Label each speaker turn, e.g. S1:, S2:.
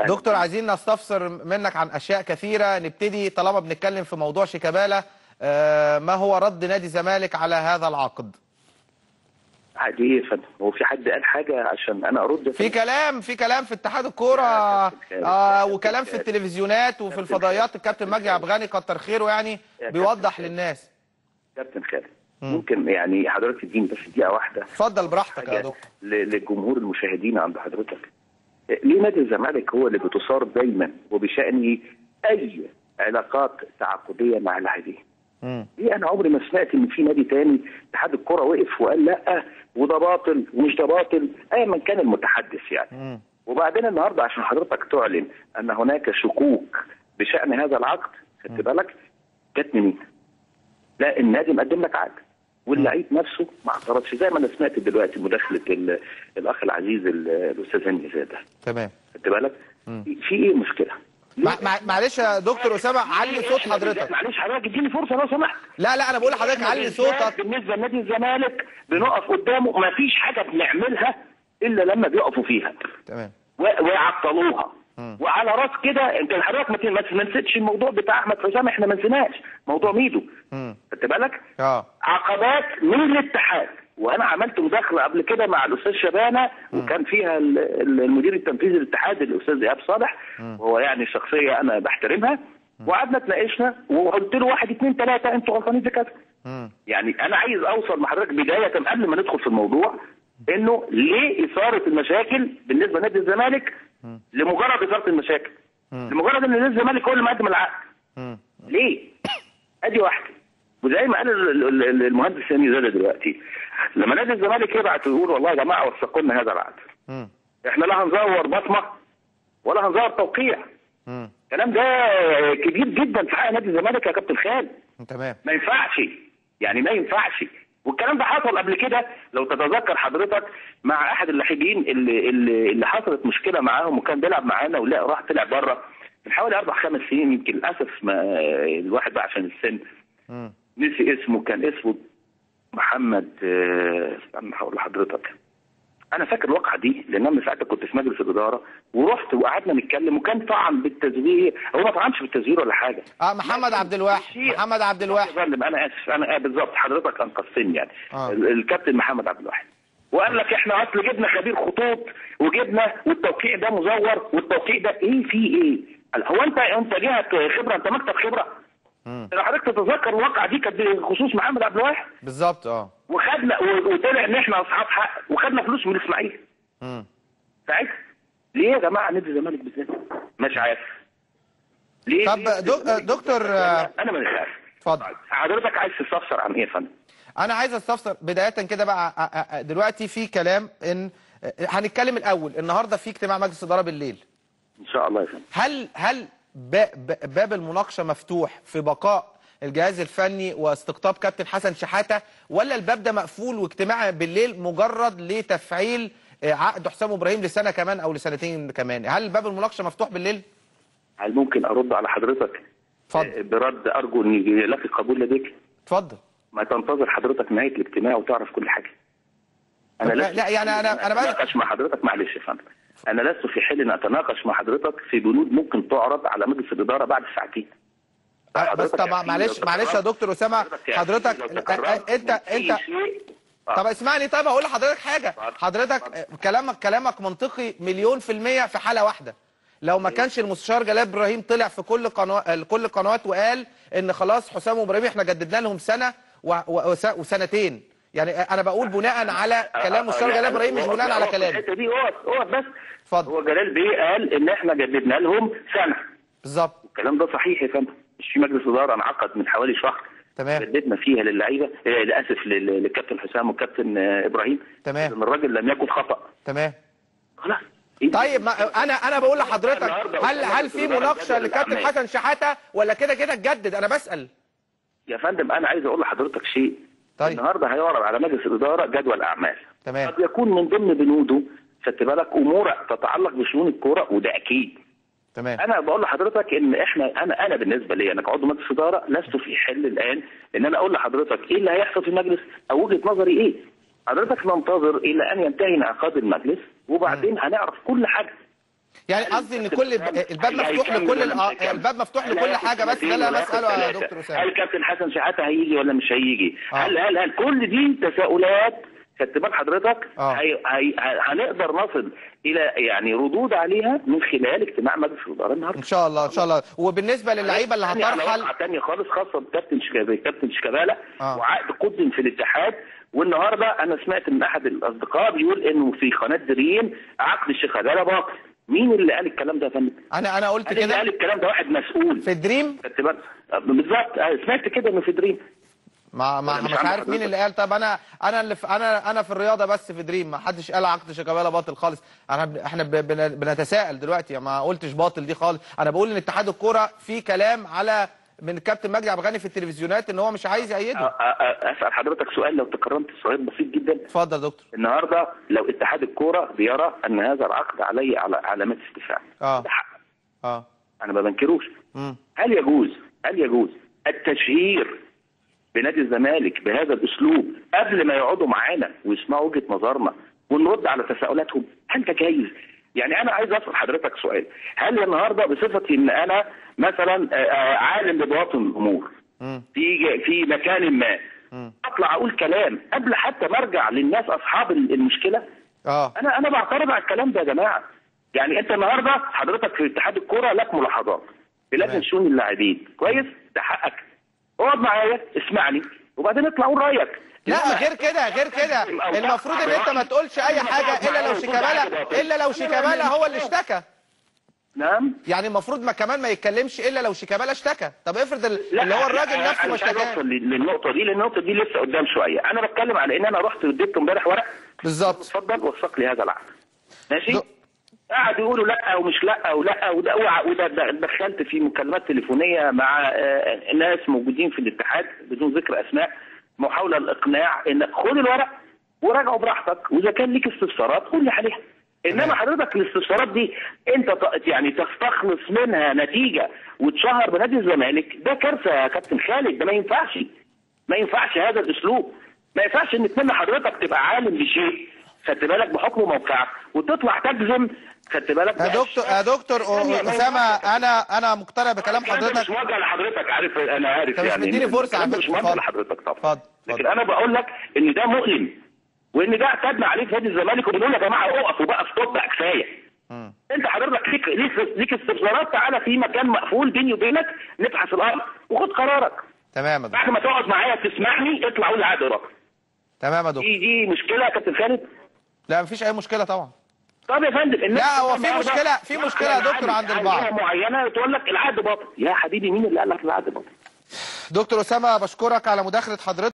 S1: دكتور عايزين نستفسر منك عن اشياء كثيره. نبتدي طالما بنتكلم في موضوع شيكابالا، ما هو رد نادي الزمالك على هذا العقد؟
S2: عادي ايه يا فندم؟ هو في حد قال حاجه عشان انا ارد؟
S1: في كلام في اتحاد الكوره وكلام في التلفزيونات وفي الفضائيات. الكابتن مجدي عبد الغني كتر خيره يعني بيوضح للناس.
S2: كابتن خالد، ممكن يعني حضرتك تديني بس دقيقه واحده؟
S1: اتفضل براحتك يا دكتور.
S2: للجمهور المشاهدين عند حضرتك، ليه نادي الزمالك هو اللي بتصار دايما وبشأنه اي علاقات تعاقديه مع اللاعبين؟ ليه انا عمري ما سمعت ان في نادي تاني اتحاد الكره وقف وقال لا وده باطل ومش ده باطل ايا من كان المتحدث يعني. وبعدين النهارده عشان حضرتك تعلن ان هناك شكوك بشأن هذا العقد، خدت بالك جت منين؟ لا، النادي مقدم لك عقد واللعيب نفسه ما اعترضش، زي ما انا سمعت دلوقتي مداخله الاخ العزيز الاستاذ هاني زاده.
S1: تمام.
S2: خدت بالك؟ في ايه مشكله؟
S1: معلش يا دكتور اسامه، علي صوت حضرتك.
S2: معلش حضرتك اديني فرصه لو سمحت.
S1: لا انا بقول لحضرتك علي صوتك.
S2: بالنسبه لنادي الزمالك بنقف قدامه، ما فيش حاجه بنعملها الا لما بيقفوا فيها.
S1: تمام.
S2: ويعطلوها. وعلى راس كده انت حضرتك ما نسيتش الموضوع بتاع احمد حسام، احنا ما نسيناش موضوع ميدو. خدت بالك؟ عقبات من الاتحاد، وانا عملت مداخله قبل كده مع الاستاذ شبانه وكان فيها المدير التنفيذي للاتحاد الاستاذ ايهاب صالح، وهو يعني شخصيه انا بحترمها، وقعدنا اتناقشنا وقلت له 1 2 3 انتوا غلطانين في كذا. يعني انا عايز اوصل لحضرتك بدايه قبل ما ندخل في الموضوع انه ليه اثاره المشاكل بالنسبه لنادي الزمالك لمجرد اثاره المشاكل، لمجرد ان نادي الزمالك هو اللي مقدم العقد. ليه؟ ادي واحده. وزي ما قال المهندس هاني زاده دلوقتي، لما نادي الزمالك يبعت ويقول والله يا جماعه وثقوا لنا هذا العقد، احنا لا هنزور بصمه ولا هنزور توقيع. الكلام ده كبير جدا في حق نادي الزمالك يا كابتن خالد.
S1: تمام.
S2: ما ينفعش، يعني ما ينفعش. والكلام ده حصل قبل كده لو تتذكر حضرتك مع احد اللاعبين اللي حصلت مشكله معاهم وكان بيلعب معانا ولا راح طلع بره من حوالي 4 5 سنين يمكن. للاسف ما الواحد بقى عشان السن نسي اسمه، كان اسمه محمد، استنى هقول لحضرتك. انا فاكر الواقعه دي لان انا ساعتها كنت في مجلس الاداره ورحت وقعدنا نتكلم وكان طعن بالتزوير. هو ما طعنش بالتزوير ولا حاجه.
S1: محمد عبد الواحد. محمد عبد الواحد.
S2: انا اسف، انا بالظبط حضرتك انقذتني يعني. الكابتن محمد عبد الواحد وقال لك احنا اصل جبنا خبير خطوط وجبنا والتوقيع ده مزور والتوقيع ده ايه فيه ايه؟ هو انت جهه خبره؟ انت مكتب خبره؟ لو حضرتك تتذكر الواقعه دي كانت بخصوص محمد عبد الواحد
S1: بالظبط.
S2: وخدنا وطلع ان احنا اصحاب حق وخدنا فلوس من الاسماعيلي. ساعتها ليه يا جماعه نادي الزمالك بالذات؟ مش عارف ليه.
S1: طب دكتور
S2: انا مش عارف.
S1: اتفضل.
S2: حضرتك عايز تستفسر عن ايه يا فندم؟
S1: انا عايز استفسر بدايه كده بقى. دلوقتي في كلام ان هنتكلم الاول النهارده في اجتماع مجلس اداره بالليل
S2: ان شاء الله يا فندم.
S1: هل باب المناقشه مفتوح في بقاء الجهاز الفني واستقطاب كابتن حسن شحاته، ولا الباب ده مقفول واجتماع بالليل مجرد لتفعيل عقد حسام ابراهيم لسنه كمان او لسنتين كمان؟ هل باب المناقشه مفتوح بالليل؟
S2: هل ممكن ارد على حضرتك؟
S1: اتفضل.
S2: برد ارجو ان يلاقي قبول لديك.
S1: اتفضل.
S2: ما تنتظر حضرتك نهايه الاجتماع وتعرف كل حاجه.
S1: انا لا يعني انا
S2: بتناقش مع حضرتك. معلش يا فندم، انا لست في حل ان اتناقش مع حضرتك في بنود ممكن تعرض على مجلس الاداره بعد ساعتين.
S1: بس طبعا معلش يا دكتور اسامه، حضرتك انت طب اسمعني. طيب هقول لحضرتك حاجه. حضرتك كلامك منطقي 100% في حاله واحده، لو ما كانش المستشار جلال ابراهيم طلع في كل القنوات وقال ان خلاص حسام وابراهيم احنا جددنا لهم سنه وسنتين. يعني انا بقول بناء على كلام مستشار جلال ابراهيم مش بناء على كلامي.
S2: الحته دي اقف بس.
S1: اتفضل.
S2: هو جلال بيه قال ان احنا جددنا لهم سنه
S1: بالظبط.
S2: الكلام ده صحيح يا فندم. مش في مجلس اداره انعقد من حوالي شهر
S1: تمام
S2: جددنا فيها للعيبه، للاسف للكابتن حسام والكابتن ابراهيم.
S1: تمام.
S2: ان الراجل لم يكن خطا.
S1: تمام
S2: خلاص.
S1: طيب انا بقول لحضرتك هل في مناقشه لكابتن حسن شحاته ولا كده اتجدد؟ انا بسال
S2: يا فندم. انا عايز اقول لحضرتك شيء.
S1: طيب.
S2: النهارده هيعرض على مجلس الاداره جدول اعمال.
S1: تمام.
S2: قد يكون من ضمن بنوده خدت بالك امور تتعلق بشؤون الكوره وده اكيد.
S1: تمام.
S2: انا بقول لحضرتك ان احنا انا بالنسبه لي انا كعضو مجلس اداره لست في حل الان ان انا اقول لحضرتك ايه اللي هيحصل في المجلس او وجهه نظري ايه. حضرتك ننتظر الى ان ينتهي انعقاد المجلس وبعدين هنعرف كل حاجه.
S1: يعني قصدي ان كل الباب مفتوح لكل الباب مفتوح لكل حاجه، بس ده اللي انا بساله يا دكتور اسامه.
S2: هل كابتن حسن شحاته هيجي ولا مش هيجي؟ هل كل دي تساؤلات خدت بال حضرتك؟ هنقدر نصل الى يعني ردود عليها من خلال اجتماع مجلس الاداره النهارده
S1: ان شاء الله ان شاء الله. وبالنسبه للعيبه اللي هترحل
S2: ثانيه خالص خاصه بكابتن شيكابالا وعقد قدم في الاتحاد. والنهارده انا سمعت من احد الاصدقاء بيقول انه في قناه دريم عقد شيكابالا باطل. مين اللي قال الكلام ده يا فندم؟
S1: انا قلت كده.
S2: اللي قال الكلام ده واحد مسؤول
S1: في دريم.
S2: بالظبط سمعت كده انه في دريم.
S1: مش عارف مين اللي قال. طب انا في الرياضه بس في دريم، ما حدش قال عقد شيكابالا باطل خالص. احنا بنتساءل دلوقتي، ما قلتش باطل دي خالص. انا بقول ان اتحاد الكوره في كلام على من الكابتن مجدي عبد الغني في التلفزيونات ان هو مش عايز يأيده.
S2: اسال حضرتك سؤال لو تكرمت، السؤال بسيط جدا.
S1: اتفضل يا دكتور.
S2: النهارده لو اتحاد الكوره بيرى ان هذا العقد عليه على علامات استفهام ده حق. انا ما بنكروش. هل يجوز التشهير بنادي الزمالك بهذا الاسلوب قبل ما يقعدوا معانا ويسمعوا وجهه نظرنا ونرد على تساؤلاتهم؟ هل ده جايز؟ يعني انا عايز اسال حضرتك سؤال، هل النهارده بصفتي ان انا مثلا عالم ببواطن الامور في مكان ما اطلع اقول كلام قبل حتى ما ارجع للناس اصحاب المشكله؟ انا بعترض على الكلام ده يا جماعه. يعني انت النهارده حضرتك في اتحاد الكوره لك ملاحظات بلجنه شؤون اللاعبين، كويس؟ ده حقك. اقعد معايا اسمعني وبعدين اطلع قول رايك.
S1: لا غير كده المفروض ان انت ما تقولش اي حاجه الا لو شيكابالا هو اللي اشتكى.
S2: نعم.
S1: يعني المفروض كمان ما يتكلمش الا لو شيكابالا اشتكى. طب افرض اللي هو الراجل نفسه ما اشتكاش.
S2: انا للنقطه دي لسه قدام شويه. انا بتكلم على ان انا رحت اديت امبارح ورق
S1: بالظبط.
S2: اتفضل وثق لي هذا العقد. ماشي؟ قعدوا يقولوا لا ومش لا ولا وده دخلت في مكالمات تليفونيه مع ناس موجودين في الاتحاد بدون ذكر اسماء، محاوله الاقناع ان خد الورق وراجعوا براحتك، واذا كان ليك استفسارات قول لي عليها. انما حضرتك الاستفسارات دي انت يعني تستخلص منها نتيجه وتشهر بنادي الزمالك، ده كارثه يا كابتن خالد. ده ما ينفعش هذا الاسلوب. ما ينفعش ان تمنى حضرتك تبقى عالم بشيء خدت بالك بحكم موقعك وتطلع تجزم خدت بالك.
S1: يا دكتور اسامه انا مقتنع بكلام حضرتك.
S2: مش موجه لحضرتك، انا عارف يعني.
S1: مش مديني فرصه على فكره.
S2: مش موجه لحضرتك طبعا. لكن انا بقول لك ان ده مؤلم وان ده اعتدنا عليه في نادي الزمالك، وبنقول يا جماعه اقفوا بقى ستوب بقى كفايه. انت حضرتك ليك استفسارات، تعالى في مكان مقفول بيني وبينك نبحث الامر وخد قرارك.
S1: تمام يا دكتور.
S2: بعد ما تقعد معايا تسمعني اطلع قول لي عقد رقم.
S1: تمام يا دكتور.
S2: دي مشكله يا كابتن خالد؟
S1: لا مفيش اي مشكله طبعا.
S2: طب يا فندم
S1: لا هو في مشكله يا دكتور عند البعض
S2: معينه تقول لك العقد باطل. يا حبيبي مين اللي قال لك العقد باطل؟
S1: دكتور اسامه بشكرك على مداخله حضرتك.